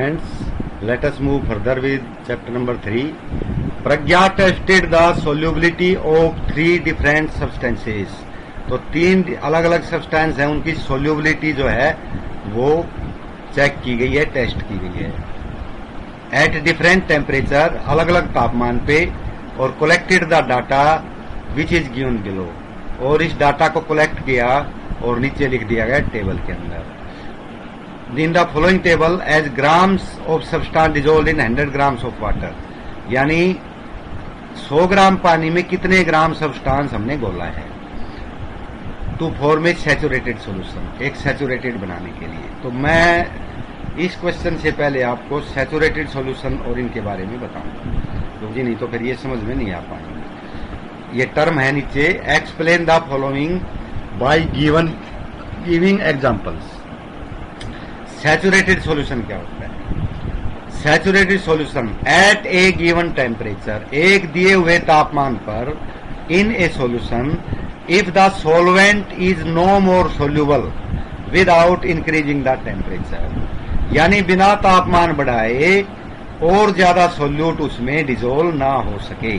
friends, let us move further with chapter number 3. Pragya tested the solubility of 3 different substances. तो 3 अलग अलग substance हैं, उनकी solubility जो है वो चेक की गई है, टेस्ट की गई है एट डिफरेंट टेम्परेचर, अलग अलग तापमान पे, और collected the data which is given below, और इस डाटा को कलेक्ट किया और नीचे लिख दिया गया टेबल के अंदर. In the following table as grams of substance dissolve in 100 grams of water, यानी 100 ग्राम पानी में कितने ग्राम सब्सटेंस हमने घोला है to form a saturated solution, एक सैचुरेटेड बनाने के लिए. तो मैं इस क्वेश्चन से पहले आपको सैचुरेटेड सॉल्यूशन और इनके बारे में बताऊंगा, क्योंकि नहीं तो फिर ये समझ में नहीं आ पाएंगे. ये टर्म है नीचे, explain the following by giving examples. Saturated solution क्या होता है? Saturated solution at a given temperature, एक दिए हुए तापमान पर, in a solution if the solvent is no more soluble without increasing the temperature, यानी बिना तापमान बढ़ाए और ज्यादा सोल्यूट उसमें डिजोल्व ना हो सके,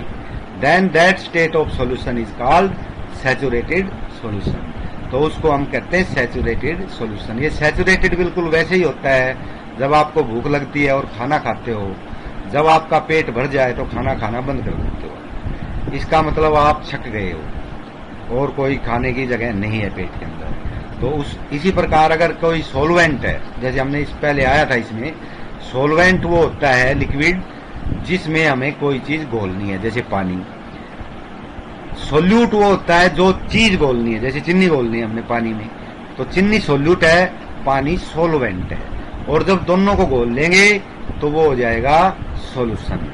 then that state of solution is called saturated solution. तो उसको हम कहते हैं सैचुरेटेड सॉल्यूशन. ये सैचुरेटेड बिल्कुल वैसे ही होता है जब आपको भूख लगती है और खाना खाते हो, जब आपका पेट भर जाए तो खाना खाना बंद कर देते हो, इसका मतलब आप छक गए हो और कोई खाने की जगह नहीं है पेट के अंदर. तो इसी प्रकार अगर कोई सॉल्वेंट है, जैसे हमने इस पहले आया था, इसमें सॉल्वेंट वो होता है लिक्विड जिसमें हमें कोई चीज घोलनी है, जैसे पानी. सोल्यूट वो होता है जो चीज घोलनी है, जैसे चीनी घोलनी है हमने पानी में, तो चीनी सोल्यूट है, पानी सोलवेंट है, और जब दोनों को घोल लेंगे तो वो हो जाएगा सॉल्यूशन.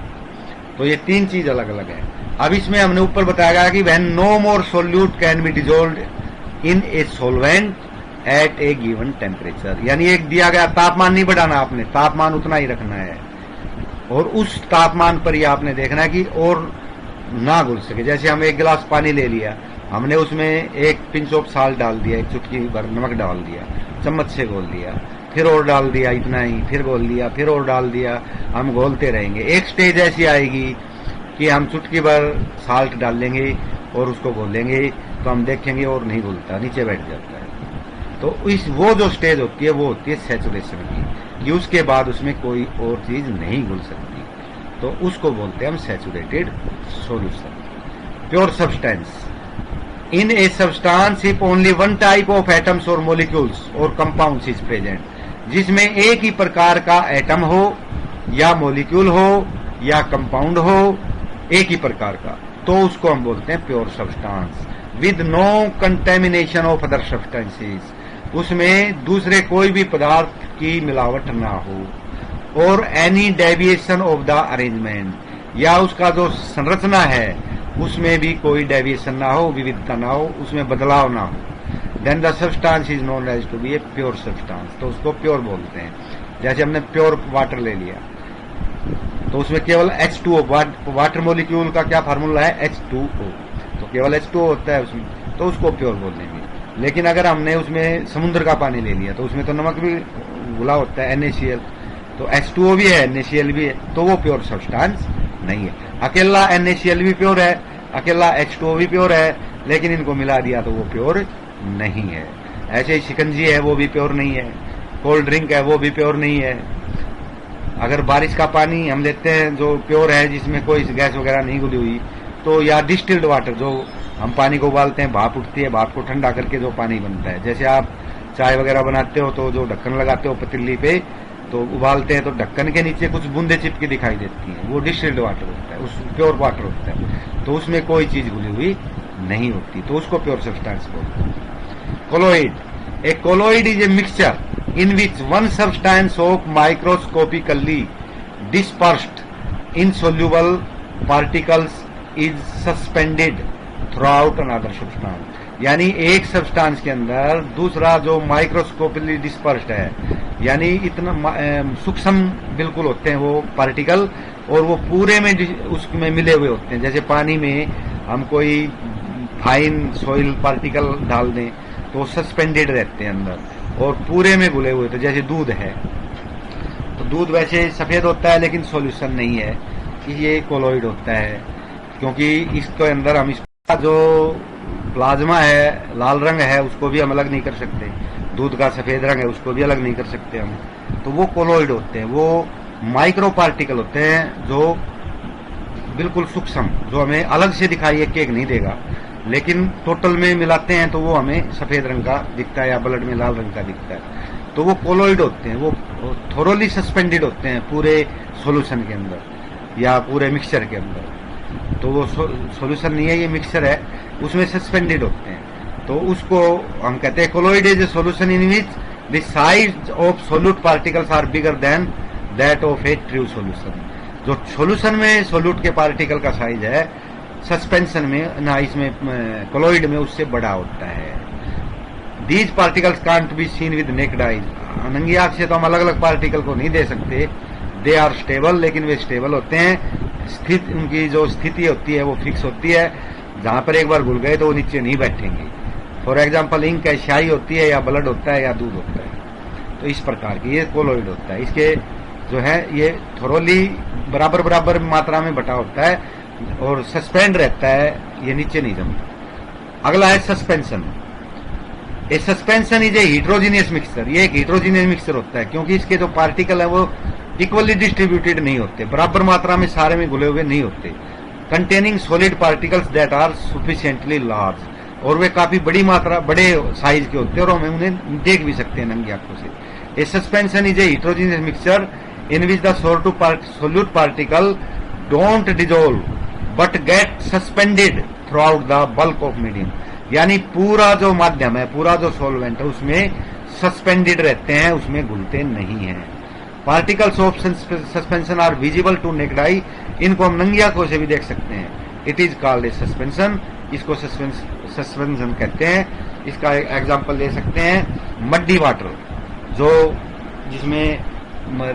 तो ये 3 चीज अलग अलग है. अब इसमें हमने ऊपर बताया गया कि when no more solute can be dissolved in a solvent at a given temperature, यानी एक दिया गया तापमान नहीं बढ़ाना आपने, तापमान उतना ही रखना है, और उस तापमान पर ही आपने देखना है कि और ना घुल सके. जैसे हम एक गिलास पानी ले लिया, हमने उसमें एक पिंच ऑफ साल्ट डाल दिया, एक चुटकी भर नमक डाल दिया, चम्मच से घोल दिया, फिर और डाल दिया इतना ही, फिर घोल दिया, फिर और डाल दिया, हम घोलते रहेंगे. एक स्टेज ऐसी आएगी कि हम चुटकी भर साल्ट डाल लेंगे और उसको घोलेंगे तो हम देखेंगे और नहीं घुलता, नीचे बैठ जाता है. तो वो जो स्टेज होती है वो होती है सैचुरेशन की, कि उसके बाद उसमें कोई और चीज नहीं घुल सकती, तो उसको बोलते हैं हम saturated solution. Pure substance in a substance if only one type of atoms और मॉलिक्यूल्स और कंपाउंड्स इज प्रेजेंट, जिसमें एक ही प्रकार का एटम हो या मॉलिक्यूल हो या कंपाउंड हो, एक ही प्रकार का, तो उसको हम बोलते हैं pure substance. With no contamination of other substances, उसमें दूसरे कोई भी पदार्थ की मिलावट ना हो, और any deviation of the arrangement, या उसका जो संरचना है उसमें भी कोई डेविएशन ना हो, विविधता ना हो, उसमें बदलाव ना हो, then the substance is known as to be a pure substance. तो उसको प्योर बोलते हैं. जैसे हमने प्योर वाटर ले लिया तो उसमें केवल H2O, वाटर मॉलिक्यूल का क्या फार्मूला है, H2O, तो केवल H2O होता है उसमें, तो उसको प्योर बोलेंगे. लेकिन अगर हमने उसमें समुद्र का पानी ले लिया तो उसमें तो नमक भी घुला होता है, NaCl, तो H2O भी है, NaCl भी है, तो वो प्योर सब्सटेंस नहीं है. अकेला NaCl भी प्योर है, अकेला H2O भी प्योर है, लेकिन इनको मिला दिया तो वो प्योर नहीं है. ऐसे ही शिकंजी है, वो भी प्योर नहीं है. कोल्ड ड्रिंक है, वो भी प्योर नहीं है. अगर बारिश का पानी हम लेते हैं जो प्योर है, जिसमें कोई गैस वगैरह नहीं घुली हुई, तो या डिस्टिल्ड वाटर, जो हम पानी को उबालते हैं, भाप उठती है, भाप को ठंडा करके जो पानी बनता है, जैसे आप चाय वगैरह बनाते हो तो जो ढक्कन लगाते हो पतीली पे, तो उबालते हैं तो ढक्कन के नीचे कुछ बूंदे चिपकी दिखाई देती हैं, वो डिस्टिल्ड वाटर होता है, उस प्योर वाटर होता है. तो उसमें कोई चीज घुली हुई नहीं होती, तो उसको प्योर सब्सटेंस बोलते हैं. Colloid, A colloid is a mixture in which one substance of microscopically dispersed insoluble particles is suspended throughout another substance, यानी एक सब्सटेंस के अंदर दूसरा जो माइक्रोस्कोपिकली डिस्पर्स्ड है, यानी इतना सूक्ष्म बिल्कुल होते हैं वो पार्टिकल, और वो पूरे में उसमें मिले हुए होते हैं. जैसे पानी में हम कोई फाइन सॉइल पार्टिकल डाल दें तो सस्पेंडेड रहते हैं अंदर, और पूरे में घुले हुए थे, जैसे दूध है तो दूध वैसे सफेद होता है लेकिन सॉल्यूशन नहीं है कि ये कोलोइड होता है, क्योंकि इसके अंदर हम इसका जो प्लाज्मा है, लाल रंग है, उसको भी हम अलग नहीं कर सकते, दूध का सफेद रंग है उसको भी अलग नहीं कर सकते हम। तो वो कोलोइड होते हैं, वो माइक्रो पार्टिकल होते हैं जो बिल्कुल सूक्ष्म, जो हमें अलग से दिखाई एक केक नहीं देगा, लेकिन टोटल में मिलाते हैं तो वो हमें सफेद रंग का दिखता है या ब्लड में लाल रंग का दिखता है। तो वो कोलोइड होते हैं, वो थोरोली सस्पेंडेड होते हैं पूरे सॉल्यूशन के अंदर या पूरे मिक्सचर के अंदर। तो वो सॉल्यूशन नहीं है, ये मिक्सचर है, उसमें सस्पेंडेड होते हैं। तो उसको हम कहते हैं colloid is a solution in which the size of solute particles are bigger than that of a true solution. जो सॉल्यूशन में सोल्यूट के पार्टिकल का साइज है, सस्पेंशन में ना, इसमें कोलोइड में उससे बड़ा होता है। These particles can't be seen with naked eyes. नंगी आंख से तो हम अलग अलग पार्टिकल को नहीं दे सकते। दे आर स्टेबल, लेकिन वे स्टेबल होते हैं। स्थित, उनकी जो स्थिति होती है वो फिक्स होती है, जहां पर एक बार घुल गए तो वो नीचे नहीं बैठेंगे। फॉर एग्जाम्पल इंक है, स्याही होती है या ब्लड होता है या दूध होता है। तो इस प्रकार की ये कोलोइड होता है। इसके जो है ये थोरोली बराबर बराबर मात्रा में बटा होता है और सस्पेंड रहता है, ये नीचे नहीं जमता। अगला है suspension. A suspension is a heterogeneous mixture. ये एक हीट्रोजीनियस मिक्सचर होता है क्योंकि इसके जो पार्टिकल है वो इक्वली डिस्ट्रीब्यूटेड नहीं होते, बराबर मात्रा में सारे में घुले हुए नहीं होते। Containing solid particles that are sufficiently large, और वे काफी बड़ी मात्रा, बड़े साइज के होते हैं और हम उन्हें देख भी सकते हैं नंगी आंखों से। A suspension is a heterogeneous mixture in which the solute particle don't dissolve but get suspended throughout the bulk of medium। यानी पूरा जो माध्यम है, पूरा जो सॉल्वेंट है, उसमें सस्पेंडेड रहते हैं, उसमें घुलते नहीं हैं। Particles of suspension are visible to naked eye. इनको हम नंगी आंखों से भी देख सकते हैं। It is called a suspension. इसको सस्पेंशन कहते हैं। इसका एग्जाम्पल ले सकते हैं मड्डी वाटर, जो जिसमें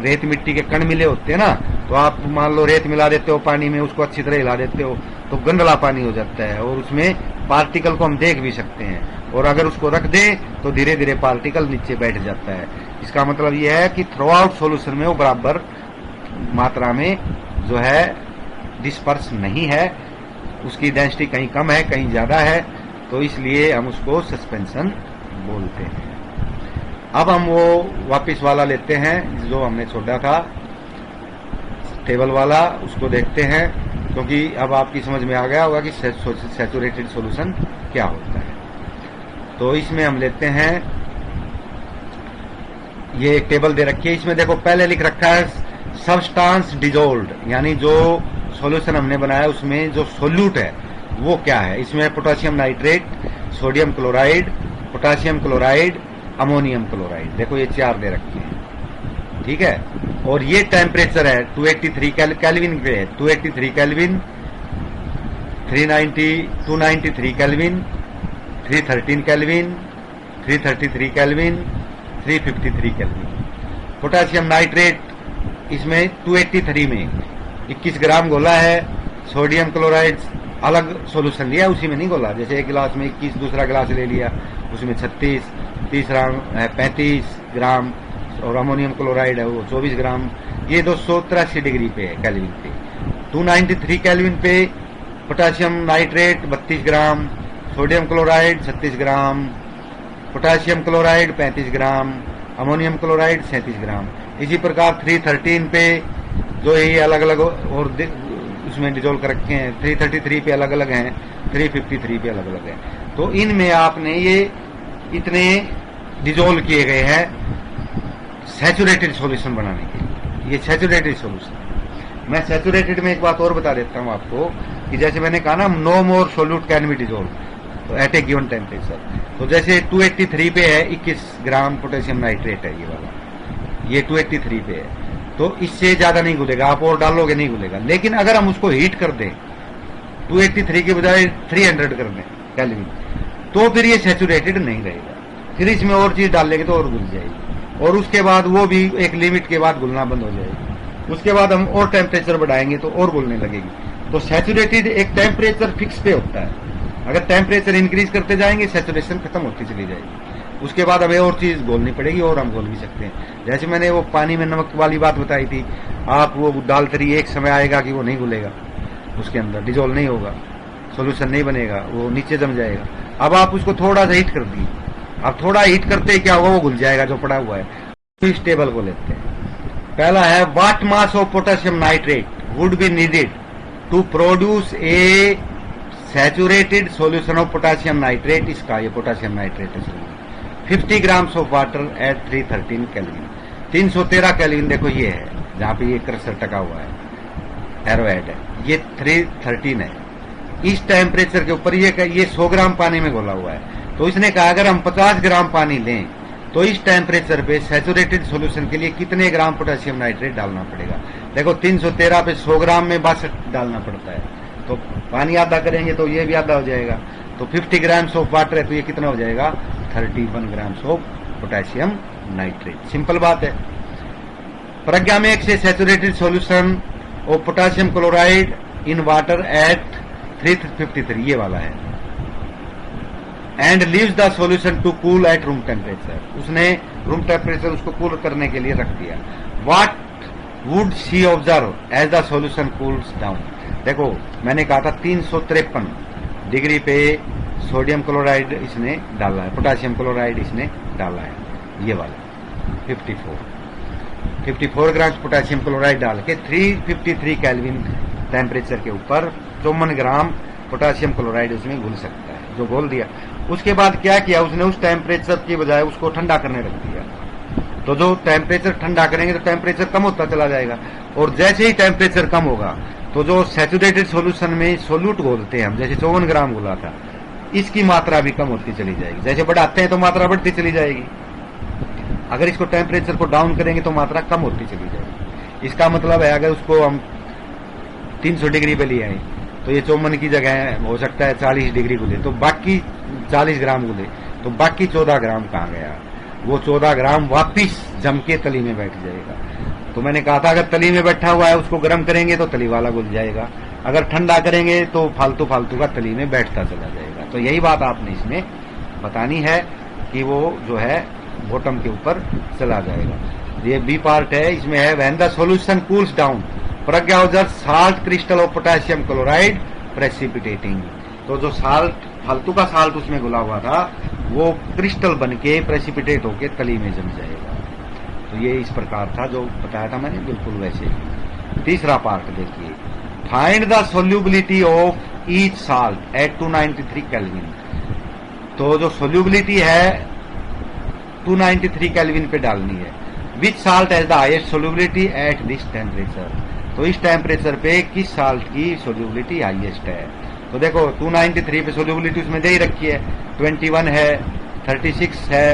रेत मिट्टी के कण मिले होते हैं ना, तो आप मान लो रेत मिला देते हो पानी में, उसको अच्छी तरह हिला देते हो तो गंदला पानी हो जाता है, और उसमें पार्टिकल को हम देख भी सकते हैं। और अगर उसको रख दे तो धीरे धीरे पार्टिकल नीचे बैठ जाता है। इसका मतलब यह है कि थ्रू आउट सोल्यूशन में वो बराबर मात्रा में जो है डिस्पर्स नहीं है, उसकी डेंसिटी कहीं कम है कहीं ज्यादा है, तो इसलिए हम उसको सस्पेंशन बोलते हैं। अब हम वो वापिस वाला लेते हैं जो हमने छोड़ा था टेबल वाला, उसको देखते हैं, क्योंकि अब आपकी समझ में आ गया होगा कि सैचुरेटेड सॉल्यूशन क्या होता है। तो इसमें हम लेते हैं, ये एक टेबल दे रखी है, इसमें देखो पहले लिख रखा है सबस्टांस डिजोल्व्ड, यानी जो सॉल्यूशन हमने बनाया उसमें जो सोल्यूट है वो क्या है। इसमें potassium nitrate, sodium chloride, potassium chloride, ammonium chloride, देखो ये 4 दे रखे हैं, ठीक है। और ये टेम्परेचर है 283 केल्विन पे है, 283 kelvin, 293 kelvin, 313 kelvin, 333 kelvin, 353 kelvin. Potassium nitrate इसमें 283 में 21 ग्राम घोला है। सोडियम क्लोराइड अलग सॉल्यूशन लिया, उसी में नहीं घोला, जैसे एक गिलास में 21, दूसरा गिलास ले लिया उसमें 36, तीसरा है 35 ग्राम, और अमोनियम क्लोराइड है वो 24 ग्राम। ये 283 डिग्री पे है केल्विन पे। 293 केल्विन पे पोटेशियम नाइट्रेट 32 ग्राम, सोडियम क्लोराइड 36 ग्राम, पोटेशियम क्लोराइड 35 ग्राम, अमोनियम क्लोराइड 37 ग्राम। इसी प्रकार 313 पे जो ये अलग अलग और उसमें डिजोल्व कर रखे हैं, 333 पे अलग अलग हैं, 353 पे अलग अलग है। तो इनमें आपने ये इतने डिजोल्व किए गए हैं सैचुरेटेड सॉल्यूशन बनाने के लिए। ये सैचुरेटेड सॉल्यूशन। मैं सैचुरेटेड में एक बात और बता देता हूं आपको कि जैसे मैंने कहा ना, no more solute can be dissolve to at a given temperature. तो जैसे 283 पे है 21 ग्राम पोटेशियम नाइट्रेट है, ये वाला ये 283 पे है, तो इससे ज्यादा नहीं घुलेगा, आप और डालोगे नहीं घुलेगा। लेकिन अगर हम उसको हीट कर दें 283 के बजाय 300 कर दें केल्विन, तो फिर ये सैचुरेटेड नहीं रहेगा। फिर इसमें और चीज डाल लेंगे तो और घुल जाएगी, और उसके बाद वो भी एक लिमिट के बाद घुलना बंद हो जाएगी। उसके बाद हम और टेम्परेचर बढ़ाएंगे तो और घुलने लगेगी। तो सैचुरेटेड एक टेम्परेचर फिक्स पे होता है, अगर टेम्परेचर इंक्रीज करते जाएंगे सैचुरेशन खत्म होती चली जाएगी। उसके बाद हमें और चीज घोलनी पड़ेगी, और हम घोल भी सकते हैं। जैसे मैंने वो पानी में नमक वाली बात बताई थी, आप वो डालते रहिए, एक समय आएगा कि वो नहीं घुलेगा, उसके अंदर डिजोल्व नहीं होगा, सोल्यूशन नहीं बनेगा, वो नीचे जम जाएगा। अब आप उसको थोड़ा सा हीट कर दिए, अब थोड़ा हीट करते ही क्या होगा, वो घुल जाएगा जो पड़ा हुआ है। इस टेबल को लेते हैं। पहला है what mass of potassium nitrate would be needed to produce a saturated solution of potassium nitrate. इसका ये पोटेशियम नाइट्रेट है 50 grams of water at 313 kelvin. 313 kelvin देखो ये है जहां पे ये क्रसर टका हुआ है, एरोहेड है, ये 313 है। इस टेम्परेचर के ऊपर ये 100 ग्राम पानी में घोला हुआ है। तो इसने कहा अगर हम 50 ग्राम पानी लें तो इस टेम्परेचर पे सैचुरेटेड सॉल्यूशन के लिए कितने ग्राम पोटेशियम नाइट्रेट डालना पड़ेगा। देखो 313 पे 100 ग्राम में 62 डालना पड़ता है, तो पानी आधा करेंगे तो ये भी आधा हो जाएगा। तो 50 ग्राम्स ऑफ वाटर है तो ये कितना हो जाएगा, 31 grams of potassium nitrate. Simple बात है। प्रज्ञा में से saturated solution of potassium chloride in water at 353, ये वाला है, and leaves the solution to cool at room temperature. उसने रूम टेम्परेचर उसको कूल करने के लिए रख दिया। What would she observe as the solution cools down. देखो मैंने कहा था 353 डिग्री पे सोडियम क्लोराइड इसने डाला है, पोटेशियम क्लोराइड इसने डाला है, ये वाला 54 ग्राम पोटेशियम क्लोराइड डाल के 353 केल्विन टेम्परेचर के ऊपर 54 ग्राम पोटेशियम क्लोराइड उसमें घुल सकता है, जो घोल दिया। उसके बाद क्या किया उसने, उस टेम्परेचर की बजाय उसको ठंडा करने रख दिया। तो जो टेम्परेचर ठंडा करेंगे तो टेम्परेचर कम होता चला जाएगा, और जैसे ही टेम्परेचर कम होगा तो जो सैचुरेटेड सॉल्यूशन में सोल्यूट घोलते हैं हम, जैसे 54 ग्राम घोला था, इसकी मात्रा भी कम होती चली जाएगी। जैसे बढ़ाते हैं तो मात्रा बढ़ती चली जाएगी, अगर इसको टेम्परेचर को डाउन करेंगे तो मात्रा कम होती चली जाएगी। इसका मतलब है अगर उसको हम 300 डिग्री पे ले आए तो ये 54 की जगह हो सकता है 40 डिग्री घुले, तो बाकी 40 ग्राम घुले, तो बाकी 14 ग्राम कहाँ गया, वो 14 ग्राम वापिस जम के तली में बैठ जाएगा। तो मैंने कहा था अगर तली में बैठा हुआ है उसको गर्म करेंगे तो तली वाला घुल जाएगा, अगर ठंडा करेंगे तो फालतू का तली में बैठता चला जाएगा। तो यही बात आपने इसमें बतानी है कि वो जो है बॉटम के ऊपर चला जाएगा। ये बी पार्ट है, इसमें है when the solution cools down Pragya observe salt crystal of potassium chloride precipitating. तो जो साल्ट फालतू का साल्ट उसमें घुला हुआ था वो क्रिस्टल बन के प्रेसिपिटेट होके तली में जम जाएगा। तो ये इस प्रकार था जो बताया था मैंने, बिल्कुल वैसे ही। तीसरा पार्ट देखिए, find the solubility of each salt at 293 kelvin. तो जो सोल्यूबिलिटी है 293 केल्विन पे डालनी है। Which salt has the highest solubility at this temperature. तो इस टेम्परेचर पे किस साल्ट की सोल्यूबिलिटी हाईएस्ट है। तो देखो 293 पे सोल्यूबिलिटी उसमें दे ही रखी है, 21 है, 36 है,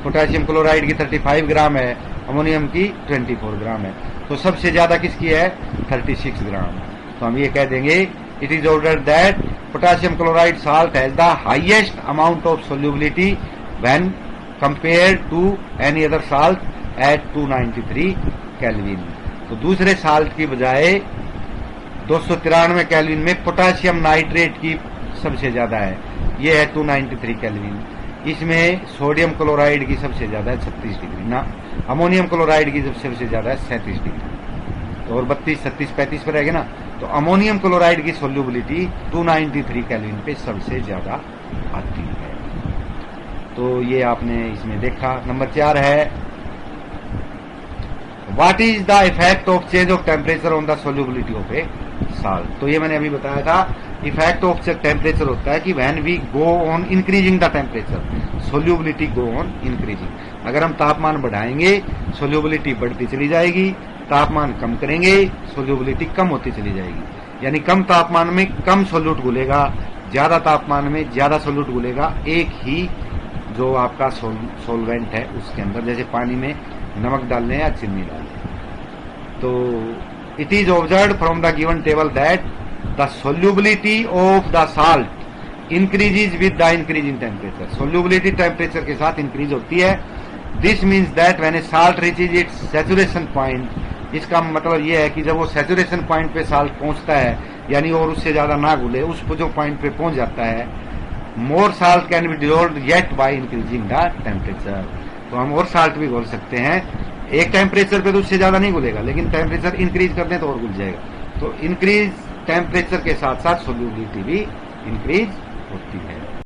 पोटेशियम क्लोराइड की 35 ग्राम है, अमोनियम की 24 ग्राम है। तो सबसे ज्यादा किसकी है, 36 ग्राम। तो हम ये कह देंगे it is ordered that potassium chloride salt has the highest amount of solubility when compared to any other salt at 293 kelvin. तो दूसरे साल्ट की बजाय 293 केल्विन में पोटेशियम नाइट्रेट की सबसे ज्यादा है, ये है 293 केल्विन। इसमें सोडियम क्लोराइड की सबसे ज्यादा है 36 डिग्री ना, अमोनियम क्लोराइड की सबसे ज्यादा है 37 डिग्री, और 32, 36, 35 पर रहेगा ना। तो अमोनियम क्लोराइड की सोल्यूबिलिटी 293 केल्विन पे सबसे ज्यादा आती है। तो ये आपने इसमें देखा। नंबर 4 है what is the effect of change of temperature on the solubility of A salt. तो ये मैंने अभी बताया था, इफेक्ट ऑफ टेम्परेचर होता है कि when we go on increasing the temperature solubility go on increasing. अगर हम तापमान बढ़ाएंगे सोल्यूबिलिटी बढ़ती चली जाएगी, तापमान कम करेंगे सोल्यूबिलिटी कम होती चली जाएगी। यानी कम तापमान में कम सोल्यूट घुलेगा, ज्यादा तापमान में ज्यादा सोल्यूट घुलेगा एक ही जो आपका सोलवेंट है उसके अंदर। जैसे पानी में नमक डालने या चीनी डालने। तो it is observed from the given table that the solubility of the salt increases with the increase in temperature. Solubility temperature के साथ इंक्रीज होती है। This means that when A salt reaches it's saturation point, इसका मतलब यह है कि जब वो सैचुरेशन पॉइंट पे साल्ट पहुंचता है, यानी और उससे ज्यादा ना घुले, उस जो पॉइंट पे पहुंच जाता है, more salt can be dissolve yet by increasing the temperature. तो हम और साल्ट भी घोल सकते हैं, एक टेम्परेचर पे तो उससे ज्यादा नहीं घुलेगा, लेकिन टेम्परेचर इंक्रीज कर दें तो और घुल जाएगा। तो इंक्रीज टेम्परेचर के साथ साथ सोल्यूबिलिटी भी इंक्रीज होती है।